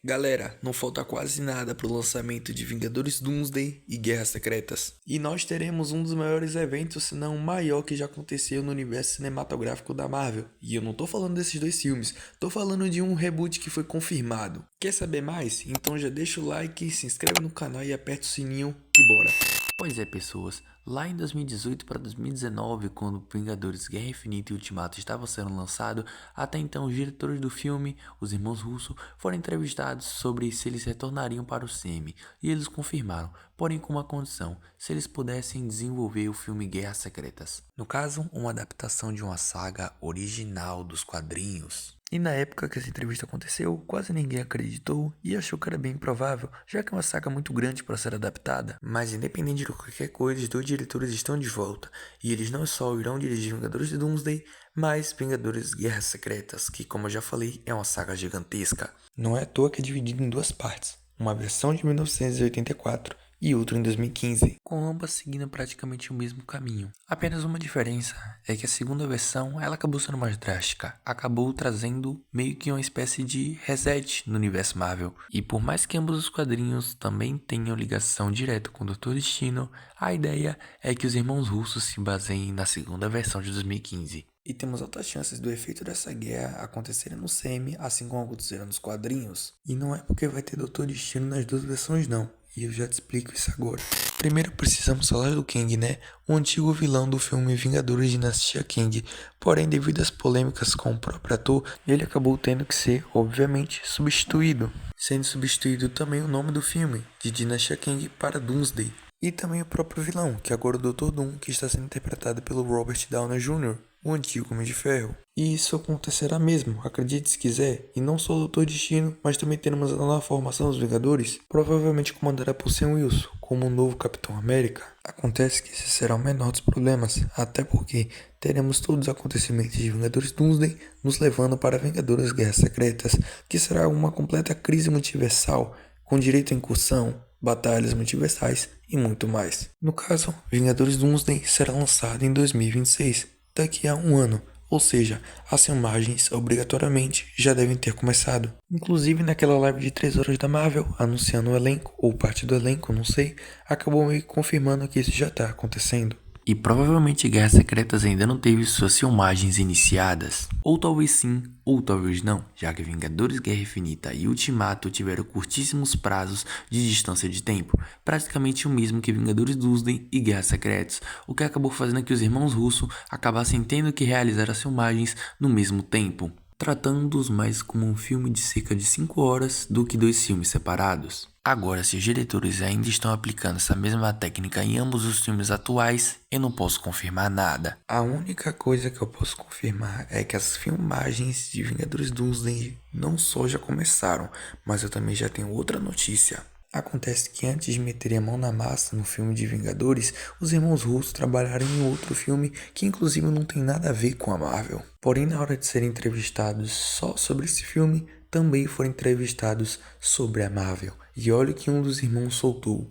Galera, não falta quase nada para o lançamento de Vingadores Doomsday e Guerras Secretas. E nós teremos um dos maiores eventos, se não o maior que já aconteceu no universo cinematográfico da Marvel. E eu não tô falando desses dois filmes, tô falando de um reboot que foi confirmado. Quer saber mais? Então já deixa o like, se inscreve no canal e aperta o sininho e bora! Pois é, pessoas, lá em 2018 para 2019, quando Vingadores Guerra Infinita e Ultimato estavam sendo lançados, até então os diretores do filme, os irmãos Russo, foram entrevistados sobre se eles retornariam para o CM, e eles confirmaram, porém com uma condição, se eles pudessem desenvolver o filme Guerras Secretas. No caso, uma adaptação de uma saga original dos quadrinhos. E na época que essa entrevista aconteceu, quase ninguém acreditou e achou que era bem improvável, já que é uma saga muito grande para ser adaptada. Mas independente de qualquer coisa, os dois diretores estão de volta, e eles não só irão dirigir Vingadores de Doomsday, mas Vingadores Guerras Secretas, que como eu já falei, é uma saga gigantesca. Não é à toa que é dividido em duas partes, uma versão de 1984 e outra em 2015, com ambas seguindo praticamente o mesmo caminho. Apenas uma diferença é que a segunda versão ela acabou sendo mais drástica, acabou trazendo meio que uma espécie de reset no universo Marvel. E por mais que ambos os quadrinhos também tenham ligação direta com o Doutor Destino, a ideia é que os irmãos russos se baseiem na segunda versão de 2015. E temos altas chances do efeito dessa guerra acontecerem no CM, assim como aconteceram nos quadrinhos. E não é porque vai ter Doutor Destino nas duas versões não. E eu já te explico isso agora. Primeiro precisamos falar do Kang, né? O antigo vilão do filme Vingadores Dinastia Kang. Porém, devido às polêmicas com o próprio ator, ele acabou tendo que ser, obviamente, substituído. Sendo substituído também o nome do filme, de Dinastia Kang para Doomsday. E também o próprio vilão, que agora é o Dr. Doom, que está sendo interpretado pelo Robert Downey Jr., o antigo Homem de Ferro. E isso acontecerá mesmo, acredite se quiser, e não só o Doutor Destino, mas também teremos a nova formação dos Vingadores, provavelmente comandada por Sam Wilson, como o novo Capitão América. Acontece que esse será o menor dos problemas, até porque teremos todos os acontecimentos de Vingadores Doomsday nos levando para Vingadores Guerras Secretas, que será uma completa crise multiversal, com direito à incursão, batalhas multiversais e muito mais. No caso, Vingadores Doomsday será lançado em 2026, daqui a um ano, ou seja, as filmagens obrigatoriamente já devem ter começado. Inclusive naquela live de 3 horas da Marvel, anunciando o elenco, ou parte do elenco, não sei, acabou meio que confirmando que isso já está acontecendo. E provavelmente Guerras Secretas ainda não teve suas filmagens iniciadas. Ou talvez sim, ou talvez não, já que Vingadores Guerra Infinita e Ultimato tiveram curtíssimos prazos de distância de tempo, praticamente o mesmo que Vingadores Doomsday e Guerras Secretas, o que acabou fazendo que os irmãos Russo acabassem tendo que realizar as filmagens no mesmo tempo, tratando-os mais como um filme de cerca de 5 horas do que dois filmes separados. Agora, se os diretores ainda estão aplicando essa mesma técnica em ambos os filmes atuais, eu não posso confirmar nada. A única coisa que eu posso confirmar é que as filmagens de Vingadores Doomsday não só já começaram, mas eu também já tenho outra notícia. Acontece que antes de meterem a mão na massa no filme de Vingadores, os irmãos Russo trabalharam em outro filme que inclusive não tem nada a ver com a Marvel. Porém, na hora de serem entrevistados só sobre esse filme, também foram entrevistados sobre a Marvel. E olha o que um dos irmãos soltou.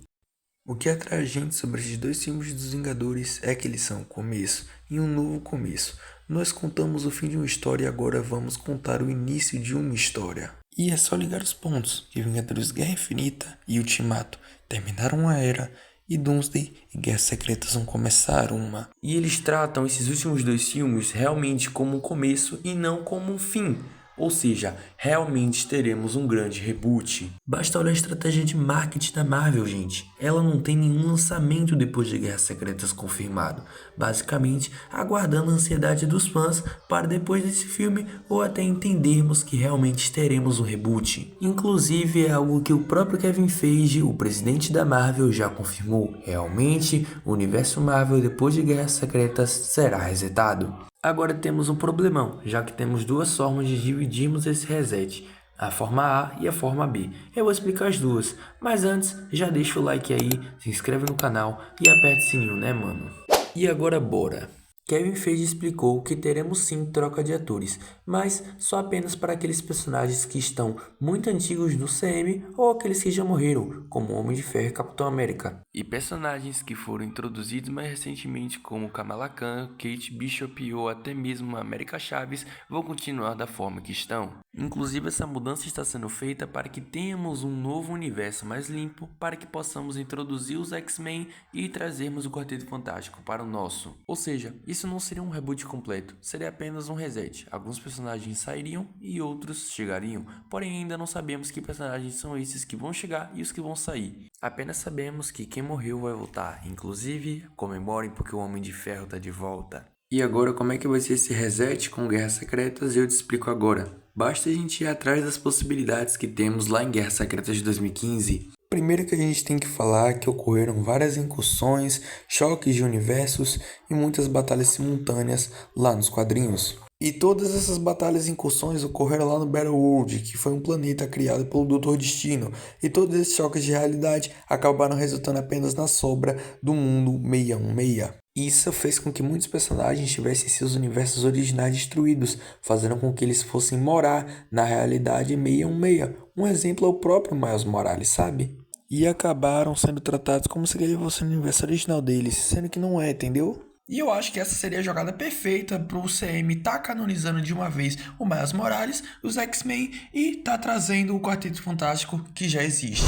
O que atrai a gente sobre esses dois filmes dos Vingadores é que eles são um começo e um novo começo. Nós contamos o fim de uma história e agora vamos contar o início de uma história. E é só ligar os pontos, que Vingadores Guerra Infinita e Ultimato terminaram uma era, e Doomsday e Guerras Secretas vão começar uma. E eles tratam esses últimos dois filmes realmente como um começo e não como um fim. Ou seja, realmente teremos um grande reboot. Basta olhar a estratégia de marketing da Marvel, gente. Ela não tem nenhum lançamento depois de Guerras Secretas confirmado. Basicamente, aguardando a ansiedade dos fãs para depois desse filme ou até entendermos que realmente teremos um reboot. Inclusive, é algo que o próprio Kevin Feige, o presidente da Marvel, já confirmou. Realmente, o universo Marvel depois de Guerras Secretas será resetado. Agora temos um problemão, já que temos duas formas de dividirmos esse reset, a forma A e a forma B. Eu vou explicar as duas, mas antes já deixa o like aí, se inscreve no canal e aperta o sininho, né mano? E agora bora! Kevin Feige explicou que teremos sim troca de atores, mas só apenas para aqueles personagens que estão muito antigos no CM ou aqueles que já morreram, como Homem de Ferro e Capitão América. E personagens que foram introduzidos mais recentemente, como Kamala Khan, Kate Bishop ou até mesmo América Chaves, vão continuar da forma que estão. Inclusive, essa mudança está sendo feita para que tenhamos um novo universo mais limpo, para que possamos introduzir os X-Men e trazermos o Quarteto Fantástico para o nosso. Ou seja, isso não seria um reboot completo, seria apenas um reset. Alguns personagens sairiam e outros chegariam, porém ainda não sabemos que personagens são esses que vão chegar e os que vão sair. Apenas sabemos que quem morreu vai voltar, inclusive comemorem porque o Homem de Ferro está de volta. E agora, como é que vai ser esse reset com Guerras Secretas? Eu te explico agora. Basta a gente ir atrás das possibilidades que temos lá em Guerras Secretas de 2015. Primeiro que a gente tem que falar que ocorreram várias incursões, choques de universos e muitas batalhas simultâneas lá nos quadrinhos. E todas essas batalhas e incursões ocorreram lá no Battleworld, que foi um planeta criado pelo Doutor Destino, e todos esses choques de realidade acabaram resultando apenas na sobra do mundo 616. Isso fez com que muitos personagens tivessem seus universos originais destruídos, fazendo com que eles fossem morar na realidade 616. Um exemplo é o próprio Miles Morales, sabe? E acabaram sendo tratados como se ele fosse o universo original deles, sendo que não é, entendeu? E eu acho que essa seria a jogada perfeita pro CM tá canonizando de uma vez o Miles Morales, os X-Men e tá trazendo o Quarteto Fantástico que já existe.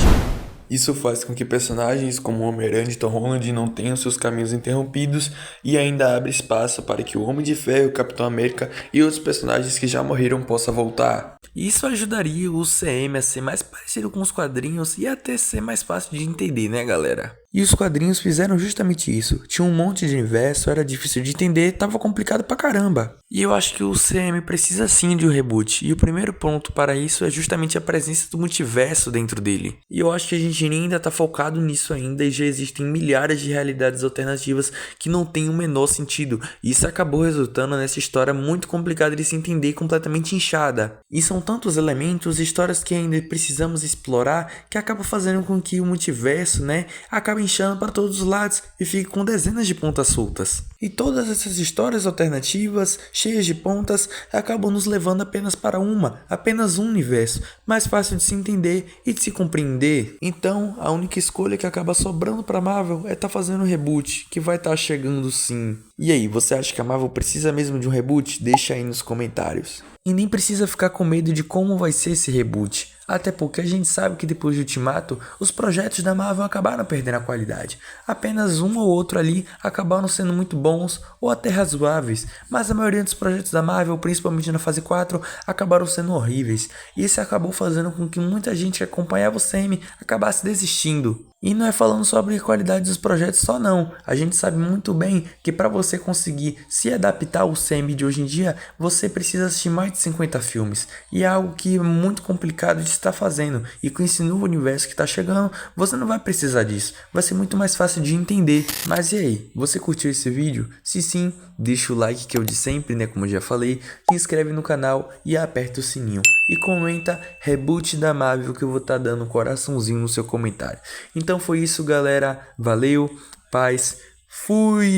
Isso faz com que personagens como Homem-Aranha e Tom Holland não tenham seus caminhos interrompidos e ainda abre espaço para que o Homem de Ferro, o Capitão América e outros personagens que já morreram possam voltar. Isso ajudaria o CM a ser mais parecido com os quadrinhos e até ser mais fácil de entender, né, galera? E os quadrinhos fizeram justamente isso. Tinha um monte de universo, era difícil de entender, tava complicado pra caramba. E eu acho que o CM precisa sim de um reboot. E o primeiro ponto para isso é justamente a presença do multiverso dentro dele. E eu acho que a gente ainda tá focado nisso ainda e já existem milhares de realidades alternativas que não têm o menor sentido. E isso acabou resultando nessa história muito complicada de se entender e completamente inchada. E são tantos elementos e histórias que ainda precisamos explorar que acaba fazendo com que o multiverso, acabe inchando para todos os lados e fique com dezenas de pontas soltas. E todas essas histórias alternativas, cheias de pontas, acabam nos levando apenas um universo, mais fácil de se entender e de se compreender. Então, a única escolha que acaba sobrando para Marvel é fazendo um reboot, que vai estar chegando sim. E aí, você acha que a Marvel precisa mesmo de um reboot? Deixa aí nos comentários. E nem precisa ficar com medo de como vai ser esse reboot. Até porque a gente sabe que depois de Ultimato, os projetos da Marvel acabaram perdendo a qualidade. Apenas um ou outro ali acabaram sendo muito bons ou até razoáveis, mas a maioria dos projetos da Marvel, principalmente na fase 4, acabaram sendo horríveis. E isso acabou fazendo com que muita gente que acompanhava o CM acabasse desistindo. E não é falando sobre a qualidade dos projetos só não, a gente sabe muito bem que para você conseguir se adaptar ao CM de hoje em dia, você precisa assistir mais de 50 filmes, e é algo que é muito complicado de estar fazendo, e com esse novo universo que está chegando, você não vai precisar disso, vai ser muito mais fácil de entender. Mas e aí, você curtiu esse vídeo? Se sim, deixa o like que é o de sempre, como eu já falei, se inscreve no canal e aperta o sininho. E comenta reboot da Marvel que eu vou estar dando um coraçãozinho no seu comentário. Então foi isso, galera. Valeu, paz, fui!